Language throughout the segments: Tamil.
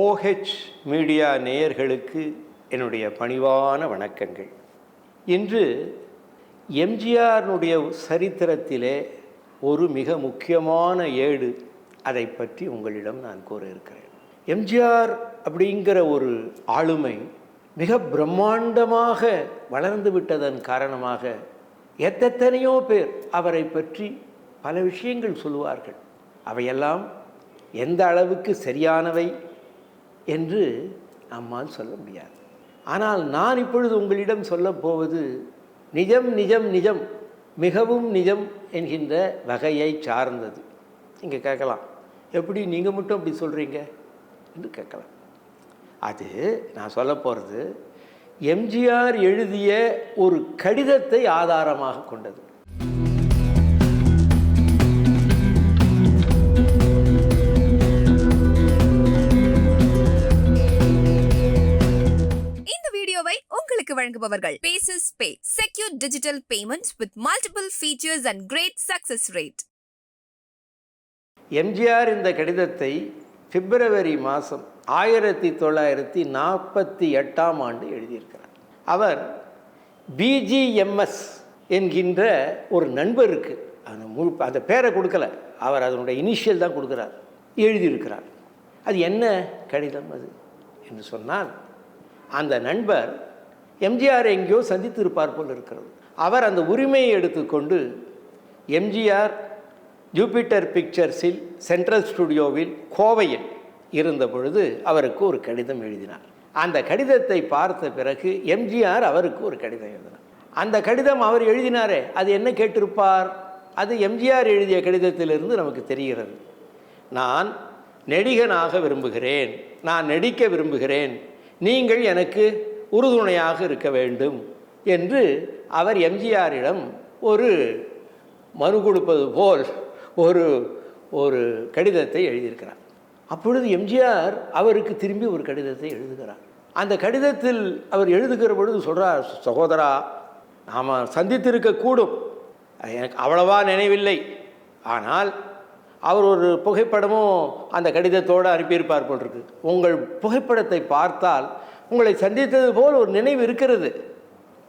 OH மீடியா நேயர்களுக்கு என்னுடைய பணிவான வணக்கங்கள். இன்று எம்ஜிஆருடைய சரித்திரத்திலே ஒரு மிக முக்கியமான ஏடு, அதை பற்றி உங்களிடம் நான் கூற இருக்கிறேன். எம்ஜிஆர் அப்படிங்கிற ஒரு ஆளுமை மிக பிரம்மாண்டமாக வளர்ந்து விட்டதன் காரணமாக எத்தனையோ பேர் அவரை பற்றி பல விஷயங்கள் சொல்லுவார்கள். அவையெல்லாம் எந்த அளவுக்கு சரியானவை என்று நம்மால் சொல்ல முடியாது. ஆனால் நான் இப்பொழுது உங்களிடம் சொல்லப் போவது நிஜம் நிஜம் நிஜம் மிகவும் நிஜம் என்கின்ற வகையை சார்ந்தது. நீங்கள் கேட்கலாம், எப்படி நீங்கள் மட்டும் அப்படி சொல்கிறீங்க என்று கேட்கலாம். அது நான் சொல்ல போகிறது எம்ஜிஆர் எழுதிய ஒரு கடிதத்தை ஆதாரமாக கொண்டது. உங்களுக்கு வழங்குபவர்கள் பேசஸ் பே, secure digital payments with multiple features and great success rate. MGR இந்த கடிதத்தை பிப்ரவரி மாதம் 1948 எழுதியிருக்கிறார். அவர் BGMS என்கின்ற ஒரு நண்பருக்கு அந்த பேரை கொடுக்கல, அவர் அதனுடைய இனிஷியல் தான் கொடுக்குறார், எழுதியிருக்கிறார். அது என்ன கடிதம் அது என்று சொன்னால், அந்த நண்பர் எம்ஜிஆர் எங்கேயோ சந்தித்திருப்பார் போல் இருக்கிறது. அவர் அந்த உரிமையை எடுத்துக்கொண்டு எம்ஜிஆர் ஜூபிட்டர் பிக்சர்ஸில் சென்ட்ரல் ஸ்டுடியோவில் கோவையில் இருந்த பொழுது அவருக்கு ஒரு கடிதம் எழுதினார். அந்த கடிதத்தை பார்த்த பிறகு எம்ஜிஆர் அவருக்கு ஒரு கடிதம் எழுதினார். அந்த கடிதம் அவர் எழுதினாரே, அது என்ன கேட்டிருப்பார்? அது எம்ஜிஆர் எழுதிய கடிதத்திலிருந்து நமக்கு தெரிகிறது. நான் நடிகனாக விரும்புகிறேன், நான் நடிக்க விரும்புகிறேன், நீங்கள் எனக்கு உறுதுணையாக இருக்க வேண்டும் என்று அவர் எம்ஜிஆரிடம் ஒரு மனு கொடுப்பது போல் ஒரு கடிதத்தை எழுதியிருக்கிறார். அப்பொழுது எம்ஜிஆர் அவருக்கு திரும்பி ஒரு கடிதத்தை எழுதுகிறார். அந்த கடிதத்தில் அவர் எழுதுகிற பொழுது சொல்கிறார், சகோதரா, நாம் சந்தித்திருக்கக்கூடும், எனக்கு அவ்வளவா நினைவில்லை, ஆனால் அவர் ஒரு புகைப்படமும் அந்த கடிதத்தோடு அனுப்பியிருப்பார் போல் இருக்கு. உங்கள் புகைப்படத்தை பார்த்தால் உங்களை சந்தித்தது போல் ஒரு நினைவு இருக்கிறது,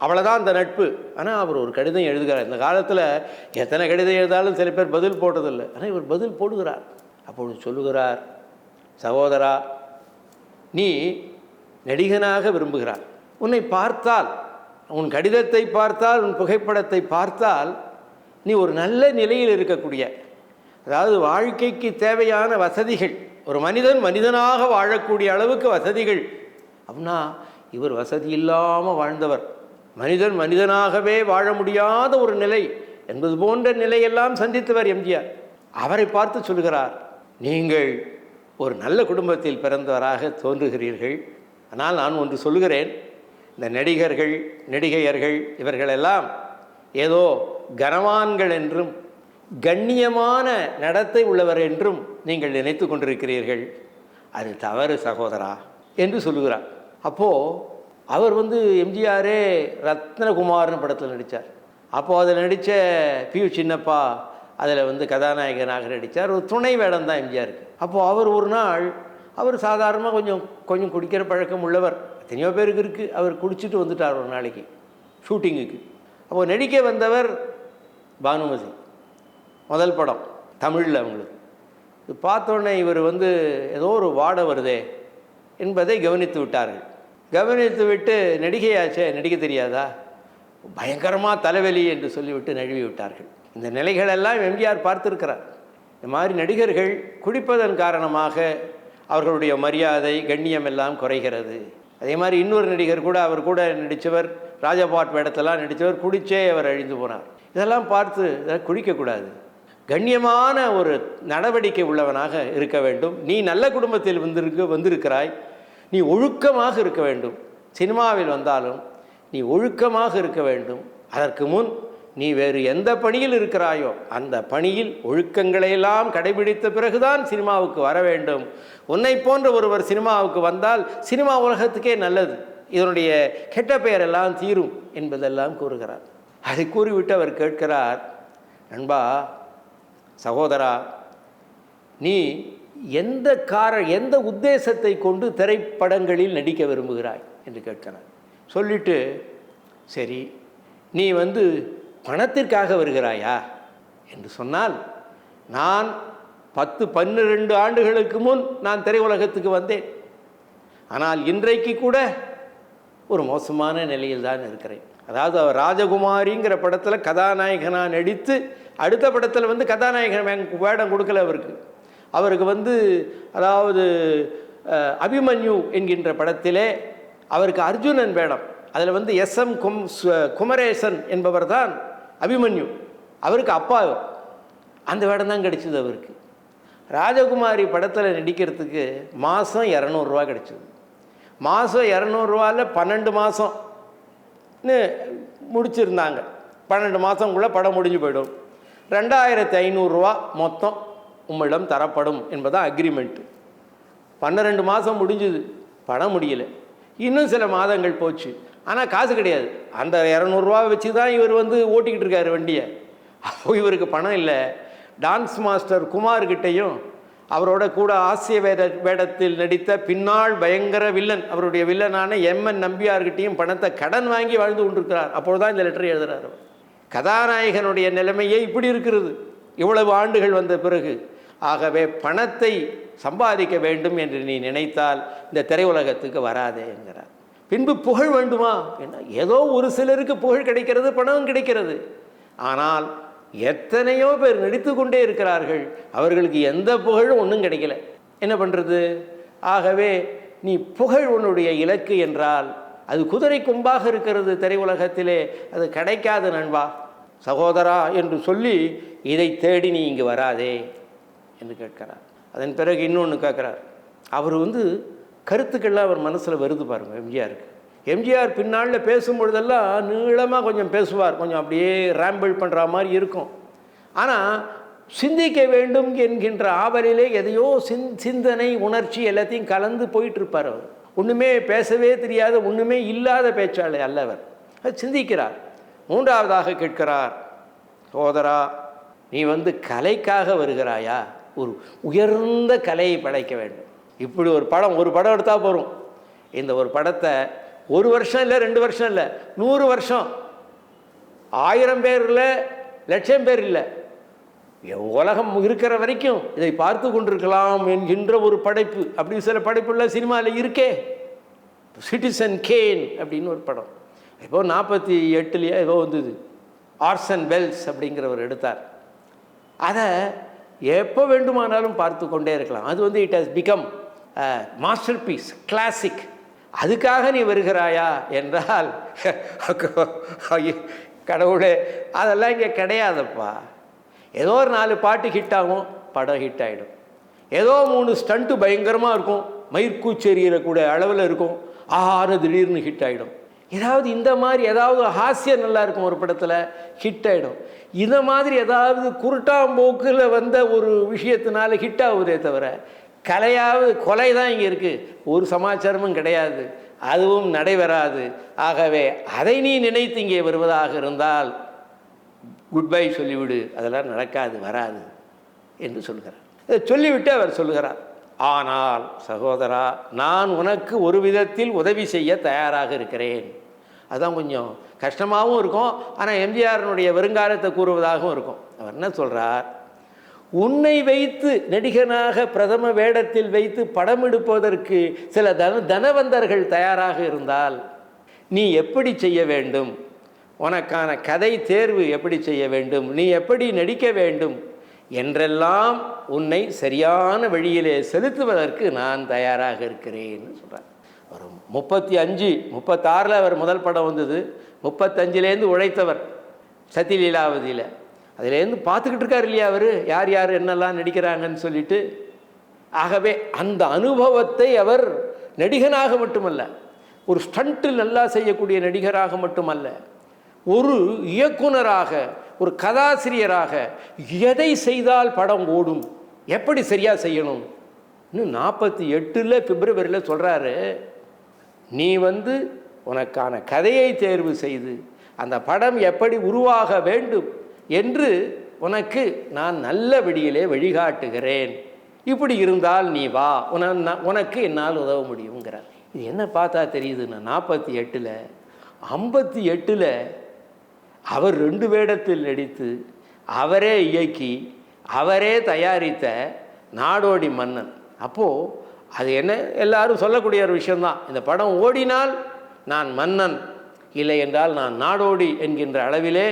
அவ்வளோதான் அந்த நட்பு. ஆனால் அவர் ஒரு கடிதம் எழுதுகிறார். இந்த காலத்தில் எத்தனை கடிதம் எழுதாலும் சில பேர் பதில் போட்டதில்லை, ஆனால் இவர் பதில் போடுகிறார். அப்பொழுது சொல்லுகிறார், சகோதரா, நீ நடிகனாக விரும்புகிறார், உன்னை பார்த்தால், உன் கடிதத்தை பார்த்தால், உன் புகைப்படத்தை பார்த்தால் நீ ஒரு நல்ல நிலையில் இருக்கக்கூடிய, அதாவது வாழ்க்கைக்கு தேவையான வசதிகள், ஒரு மனிதன் மனிதனாக வாழக்கூடிய அளவுக்கு வசதிகள். அப்படின்னா இவர் வசதி இல்லாமல் வாழ்ந்தவர், மனிதன் மனிதனாகவே வாழ முடியாத ஒரு நிலை என்பது போன்ற நிலையெல்லாம் சந்தித்தவர் எம்ஜிஆர். அவரை பார்த்து சொல்கிறார், நீங்கள் ஒரு நல்ல குடும்பத்தில் பிறந்தவராக தோன்றுகிறீர்கள். ஆனால் நான் ஒன்று சொல்லுகிறேன், இந்த நடிகர்கள் நடிகையர்கள் இவர்களெல்லாம் ஏதோ கனவான்கள் என்றும் கண்ணியமான நடத்தை உள்ளவர் என்றும் நீங்கள் நினைத்து கொண்டிருக்கிறீர்கள், அது தவறு சகோதரா என்று சொல்லுகிறார். அப்போது அவர் எம்ஜிஆரே ரத்னகுமார்னு படத்தில் நடித்தார். அப்போது அதில் நடித்த பியு சின்னப்பா அதில் கதாநாயகனாக நடித்தார். ஒரு துணை வேடம் தான் எம்ஜிஆருக்கு. அப்போது அவர் ஒரு நாள், அவர் சாதாரணமாக கொஞ்சம் குடிக்கிற பழக்கம் உள்ளவர், எத்தனையோ பேருக்கு இருக்குது. அவர் குடிச்சிட்டு வந்துட்டார் ஒரு நாளைக்கு ஷூட்டிங்குக்கு. அப்போது நடிக்க வந்தவர் பானுமதி, முதல் படம் தமிழில் அவங்களுக்கு. இது பார்த்தோன்னே இவர் ஏதோ ஒரு வாடை வருதே என்பதை கவனித்து விட்டார்கள். கவனித்து விட்டு, நடிகையாச்சே, நடிக்க தெரியாதா, பயங்கரமாக தலைவலி என்று சொல்லிவிட்டு நழுவி விட்டார்கள். இந்த நிலைகளெல்லாம் எம்ஜிஆர் பார்த்துருக்கிறார். இந்த மாதிரி நடிகர்கள் குடிப்பதன் காரணமாக அவர்களுடைய மரியாதை கண்ணியம் எல்லாம் குறைகிறது. அதே மாதிரி இன்னொரு நடிகர் கூட, அவர் கூட நடித்தவர், ராஜபாட் வேடத்தெல்லாம் நடித்தவர், குடிச்சே அவர் அழிந்து போனார். இதெல்லாம் பார்த்து குடிக்கக்கூடாது, கண்ணியமான ஒரு நடவடிக்கை உள்ளவனாக இருக்க வேண்டும், நீ நல்ல குடும்பத்தில் வந்திருக்கிறாய், நீ ஒழுக்கமாக இருக்க வேண்டும், சினிமாவில் வந்தாலும் நீ ஒழுக்கமாக இருக்க வேண்டும், அதற்கு முன் நீ வேறு எந்த பணியில் இருக்கிறாயோ அந்த பணியில் ஒழுக்கங்களையெல்லாம் கடைபிடித்த பிறகுதான் சினிமாவுக்கு வர வேண்டும். உன்னை போன்ற ஒருவர் சினிமாவுக்கு வந்தால் சினிமா உலகத்துக்கே நல்லது, இதனுடைய கெட்ட பெயரெல்லாம் தீரும் என்பதெல்லாம் கூறுகிறார். அதை கூறிவிட்டு அவர் கேட்கிறார், நண்பா, சகோதரா, நீ எந்த உத்தேசத்தை கொண்டு திரைப்படங்களில் நடிக்க விரும்புகிறாய் என்று கேட்கிறார். சொல்லிட்டு, சரி நீ பணத்திற்காக வருகிறாயா என்று சொன்னால், நான் 10-12 ஆண்டுகளுக்கு முன் நான் திரையுலகத்துக்கு வந்தேன். ஆனால் இன்றைக்கு கூட ஒரு மோசமான நிலையில் தான் இருக்கிறேன். அதாவது அவர் ராஜகுமாரிங்கிற படத்தில் கதாநாயகனாக நடித்து அடுத்த படத்தில் கதாநாயகன் வேடம் கொடுக்கல அவருக்கு அதாவது அபிமன்யு என்கின்ற படத்திலே அவருக்கு அர்ஜுனன் வேடம். அதில் SM குமரேசன் என்பவர் தான் அபிமன்யு, அவருக்கு அப்பா. அந்த வேடம் தான் கிடைச்சிது அவருக்கு. ராஜகுமாரி படத்தில் நடிக்கிறதுக்கு மாதம் 200 ரூபா கிடைச்சிது. மாதம் 200 ரூபாவில் 12 மாதம்னு முடிச்சிருந்தாங்க. 12 மாதங்குள்ளே படம் முடிஞ்சு போயிடும். 2500 ரூபா மொத்தம் உம்மிடம் தரப்படும் என்பதான் அக்ரிமெண்ட்டு. 12 மாதம் முடிஞ்சுது, படம் முடியலை. இன்னும் சில மாதங்கள் போச்சு, ஆனால் காசு கிடையாது. அந்த 200 ரூபா வச்சு தான் இவர் ஓட்டிக்கிட்டு இருக்கார் வண்டியை. அப்போ இவருக்கு பணம் இல்லை. டான்ஸ் மாஸ்டர் குமார்கிட்டையும் அவரோட கூட ஆசிய வேடத்தில் நடித்த பின்னால் பயங்கர வில்லன், அவருடைய வில்லனான MN நம்பியார்கிட்டையும் பணத்தை கடன் வாங்கி வாழ்ந்து கொண்டிருக்கிறார். அப்பொழுதுதான் இந்த லெட்டர் எழுதுகிறார். கதாநாயகனுடைய நிலைமையே இப்படி இருக்கிறது இவ்வளவு ஆண்டுகள் வந்த பிறகு. ஆகவே பணத்தை சம்பாதிக்க வேண்டும் என்று நீ நினைத்தால் இந்த திரையுலகத்துக்கு வராதே என்கிறார். பின்பு புகழ் வேண்டுமா என்ன? ஏதோ ஒரு சிலருக்கு புகழ் கிடைக்கிறது, பணம் கிடைக்கிறது. ஆனால் எத்தனையோ பேர் நடித்து கொண்டே இருக்கிறார்கள், அவர்களுக்கு எந்த புகழும் ஒன்றும் கிடைக்கல. என்ன பண்ணுறது? ஆகவே நீ புகழ் உன்னுடைய இலக்கு என்றால் அது குதிரை கொம்பாக இருக்கிறது திரையுலகத்திலே, அது கிடைக்காத நண்பா சகோதரா என்று சொல்லி இதை தேடி நீ இங்கு வராதே என்று கேட்கிறார். அதன் பிறகு இன்னொன்று கேட்குறார். அவர் கருத்துக்கள்லாம் அவர் மனசில் வருது பாருங்கள் எம்ஜிஆருக்கு. எம்ஜிஆர் பின்னாளில் பேசும்பொழுதெல்லாம் நீளமாக கொஞ்சம் பேசுவார், கொஞ்சம் அப்படியே ரேம்பிள் பண்ணுற மாதிரி இருக்கும். ஆனால் சிந்திக்க வேண்டும் என்கின்ற ஆவலிலே எதையோ சிந்தனை உணர்ச்சி எல்லாத்தையும் கலந்து போயிட்டுருப்பார். அவர் ஒன்றுமே பேசவே தெரியாத, ஒன்றுமே இல்லாத பேச்சாளர் அல்லவர். அது சிந்திக்கிறார். மூன்றாவதாக கேட்கிறார், சோதரா நீ கலைக்காக வருகிறாயா? ஒரு உயர்ந்த கலையை படைக்க வேண்டும். இப்படி ஒரு படம் எடுத்தால் போகிறோம். இந்த ஒரு படத்தை 1 வருஷம் இல்லை, 2 வருஷம் இல்லை, 100 வருஷம், 1000 பேர் இல்லை, 1,00,000 பேர் இல்லை, உலகம் இருக்கிற வரைக்கும் இதை பார்த்து கொண்டிருக்கலாம் என்கின்ற ஒரு படைப்பு. அப்படி சில படைப்புள்ள சினிமாவில் இருக்கே. சிட்டிசன் கேன் அப்படின்னு ஒரு படம் இப்போ 48 ஏதோ வந்தது. ஆர்சன் வெல்ஸ் அப்படிங்கிறவர் எடுத்தார். அதை எப்போ வேண்டுமானாலும் பார்த்து கொண்டே இருக்கலாம். அது it has become masterpiece, classic. அதுக்காக நீ வருகிறாயா என்றால் கடவுளே அதெல்லாம் இங்கே கிடையாதப்பா. ஏதோ ஒரு 4 பாட்டு ஹிட் ஆகும், படம் ஹிட் ஆகிடும். ஏதோ 3 ஸ்டண்ட்டு பயங்கரமாக இருக்கும், மயிர்கூச்செறியக்கூடிய அளவில் இருக்கும், திடீர்னு ஹிட் ஆகிடும். ஏதாவது இந்த மாதிரி ஏதாவது ஹாஸ்யம் நல்லா இருக்கும் ஒரு படத்தில், ஹிட் ஆகிடும். இந்த மாதிரி ஏதாவது குருட்டாம்போக்கில் வந்த ஒரு விஷயத்தினால ஹிட் ஆகுதே தவிர கலையாவது கொலை தான் இங்கே இருக்குது, ஒரு சமாச்சாரமும் கிடையாது, அதுவும் நடைபெறாது. ஆகவே அதை நீ நினைத்து இங்கே வருவதாக இருந்தால் குட் பை சொல்லிவிடு, அதெல்லாம் நடக்காது, வராது என்று சொல்கிறார். இதை சொல்லிவிட்டு அவர் சொல்லுகிறார், ஆனால் சகோதரா நான் உனக்கு ஒரு விதத்தில் உதவி செய்ய தயாராக இருக்கிறேன். அதுதான் கொஞ்சம் கஷ்டமாகவும் இருக்கும், ஆனால் எம்ஜிஆரினுடைய வருங்காலத்தை கூறுவதாகவும் இருக்கும். அவர் என்ன சொல்கிறார், உன்னை வைத்து நடிகனாக பிரதம வேடத்தில் வைத்து படம் எடுப்பதற்கு சில தனவந்தர்கள் தயாராக இருந்தால் நீ எப்படி செய்ய வேண்டும், உனக்கான கதை தேர்வு எப்படி செய்ய வேண்டும், நீ எப்படி நடிக்க வேண்டும் என்றெல்லாம் உன்னை சரியான வழியிலே செலுத்துவதற்கு நான் தயாராக இருக்கிறேன்னு சொல்கிறார். ஒரு 35, 36 அவர் முதல் படம் வந்தது. 35லேருந்து உழைத்தவர் சத்திலீலாவதியில். அதிலேருந்து பார்த்துக்கிட்டு இருக்கார் இல்லையா அவர், யார் யார் என்னெல்லாம் நடிக்கிறாங்கன்னு சொல்லிட்டு. ஆகவே அந்த அனுபவத்தை அவர் நடிகனாக மட்டுமல்ல, ஒரு ஸ்டண்ட்டில் நல்லா செய்யக்கூடிய நடிகராக மட்டுமல்ல, ஒரு இயக்குனராக, ஒரு கதாசிரியராக எதை செய்தால் படம் ஓடும், எப்படி சரியாக செய்யணும். இன்னும் 48 பிப்ரவரியில் சொல்கிறாரு, நீ உனக்கான கதையை தேர்வு செய்து அந்த படம் எப்படி உருவாக வேண்டும் என்று உனக்கு நான் நல்ல வழியிலே வழிகாட்டுகிறேன் இப்படி இருந்தால் நீ வா, உனக்கு என்னால் உதவ முடியுங்கிறார். இது என்ன பார்த்தா தெரியுதுன்னா 48ல் 58ல் அவர் 2 வேடத்தில் நடித்து அவரே இயக்கி அவரே தயாரித்த நாடோடி மன்னன். அப்போது அது என்ன எல்லாரும் சொல்லக்கூடிய ஒரு விஷயந்தான், இந்த படம் ஓடினால் நான் மன்னன், இல்லை என்றால் நான் நாடோடி என்கின்ற அளவிலே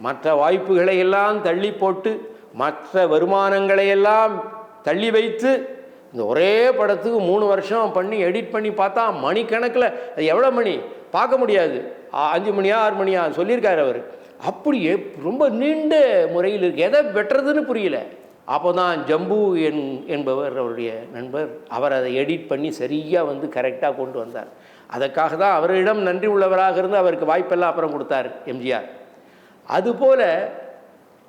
மற்ற வாய்ப்புகளை எல்லாம் தள்ளி போட்டு மற்ற வருமானங்களை எல்லாம் தள்ளி வைத்து இந்த ஒரே படத்துக்கு 3 வருஷம் பண்ணி எடிட் பண்ணி பார்த்தா மணிக்கணக்கில், அது எவ்வளோ மணி பார்க்க முடியாது, 5 மணியா 6 மணியா சொல்லியிருக்காரு அவர். அப்படியே ரொம்ப நீண்ட முறையில் இருக்கு, எதை வெட்டுறதுன்னு புரியல. அப்போ தான் ஜம்பு என்பவர் அவருடைய நண்பர், அவர் அதை எடிட் பண்ணி சரியாக வந்து கரெக்டாக கொண்டு வந்தார். அதற்காக தான் அவரிடம் நன்றி உள்ளவராக இருந்து அவருக்கு வாய்ப்பெல்லாம் அப்புறம் கொடுத்தார் எம்ஜிஆர். அதுபோல்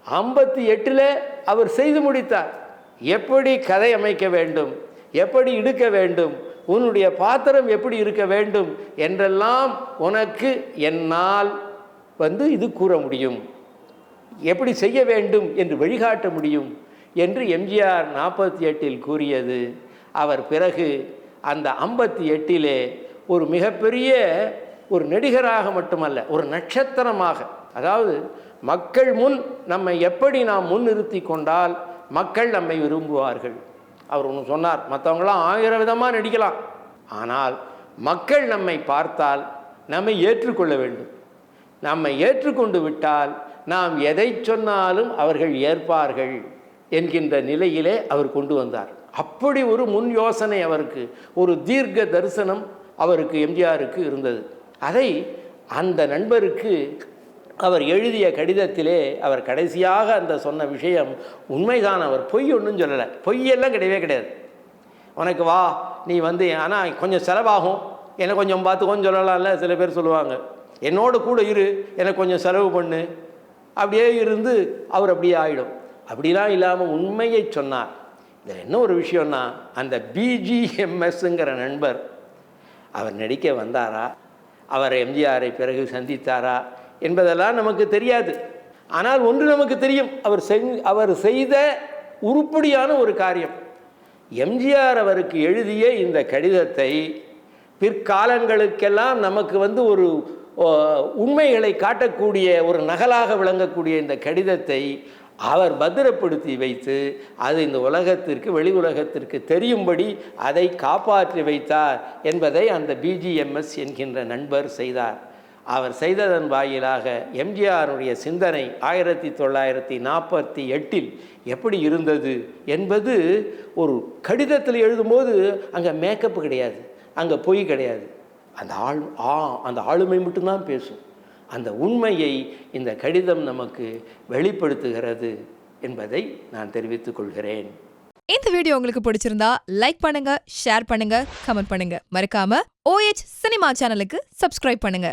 58ல் அவர் செய்து முடித்தார். எப்படி கதை அமைக்க வேண்டும், எப்படி எடுக்க வேண்டும், உன்னுடைய பாத்திரம் எப்படி இருக்க வேண்டும் என்றெல்லாம் உனக்கு என்னால் வந்து இது கூற முடியும், எப்படி செய்ய வேண்டும் என்று வழிகாட்ட முடியும் என்று எம்ஜிஆர் 48ல் கூறியது. அவர் பிறகு அந்த 58லே ஒரு மிகப்பெரிய ஒரு நடிகராக மட்டுமல்ல, ஒரு நட்சத்திரமாக, அதாவது மக்கள் முன் நம்மை எப்படி நாம் முன்னிறுத்தி கொண்டால் மக்கள் நம்மை விரும்புவார்கள். அவர் ஒன்று சொன்னார், மற்றவங்களாம் 1000 விதமாக நடிக்கலாம், ஆனால் மக்கள் நம்மை பார்த்தால் நம்மை ஏற்றுக்கொள்ள வேண்டும். நம்மை ஏற்றுக்கொண்டு விட்டால் நாம் எதை சொன்னாலும் அவர்கள் ஏற்பார்கள் என்கின்ற நிலையிலே அவர் கொண்டு வந்தார். அப்படி ஒரு முன் யோசனை அவருக்கு, ஒரு தீர்க்க தரிசனம் அவருக்கு எம்ஜிஆருக்கு இருந்தது. அதை அந்த நண்பருக்கு அவர் எழுதிய கடிதத்திலே அவர் கடைசியாக அந்த சொன்ன விஷயம் உண்மைதான். அவர் பொய் ஒன்றும் சொல்லலை, பொய்யெல்லாம் கிடையவே கிடையாது. உனக்கு வா, நீ வந்து ஆனால் கொஞ்சம் செலவாகும், எனக்கு கொஞ்சம் பார்த்துக்கோன்னு சொல்லலாம்ல. சில பேர் சொல்லுவாங்க, என்னோட கூட இரு, எனக்கு கொஞ்சம் செலவு பண்ணு, அப்படியே இருந்து அவர் அப்படியே ஆகிடும். அப்படிலாம் இல்லாமல் உண்மையை சொன்னார். இதில் என்ன ஒரு விஷயம்னா, அந்த பிஜிஎம்எஸ்ங்கிற நண்பர் அவர் நடிக்க வந்தாரா, அவர் எம்ஜிஆரை பிறகு சந்தித்தாரா என்பதெல்லாம் நமக்கு தெரியாது. ஆனால் ஒன்று நமக்கு தெரியும், அவர் செய்த உருப்படியான ஒரு காரியம். எம்ஜிஆர் அவருக்கு எழுதிய இந்த கடிதத்தை பிற்காலங்களுக்கெல்லாம் நமக்கு வந்து ஒரு உண்மைகளை காட்டக்கூடிய ஒரு நகலாக விளங்கக்கூடிய இந்த கடிதத்தை அவர் பத்திரப்படுத்தி வைத்து அது இந்த உலகத்திற்கு, வெளி உலகத்திற்கு தெரியும்படி அதை காப்பாற்றி வைத்தார் என்பதை அந்த பிஜிஎம்எஸ் என்கின்ற நண்பர் செய்தார். அவர் செய்ததன் வாயிலாக எம்ஜிஆருடைய சிந்தனை 1948 எப்படி இருந்தது என்பது ஒரு கடிதத்தில் எழுதும்போது அங்கே மேக்கப் கிடையாது, அங்கே பொய் கிடையாது, அந்த ஆளுமை மட்டும்தான் பேசும். அந்த உண்மையை இந்த கடிதம் நமக்கு வெளிப்படுத்துகிறது என்பதை நான் தெரிவித்துக் கொள்கிறேன். இந்த வீடியோ உங்களுக்கு பிடிச்சிருந்தா லைக் பண்ணுங்க, ஷேர் பண்ணுங்க, கமெண்ட் பண்ணுங்க. மறக்காம OH சினிமா சேனலுக்கு சப்ஸ்கிரைப் பண்ணுங்க.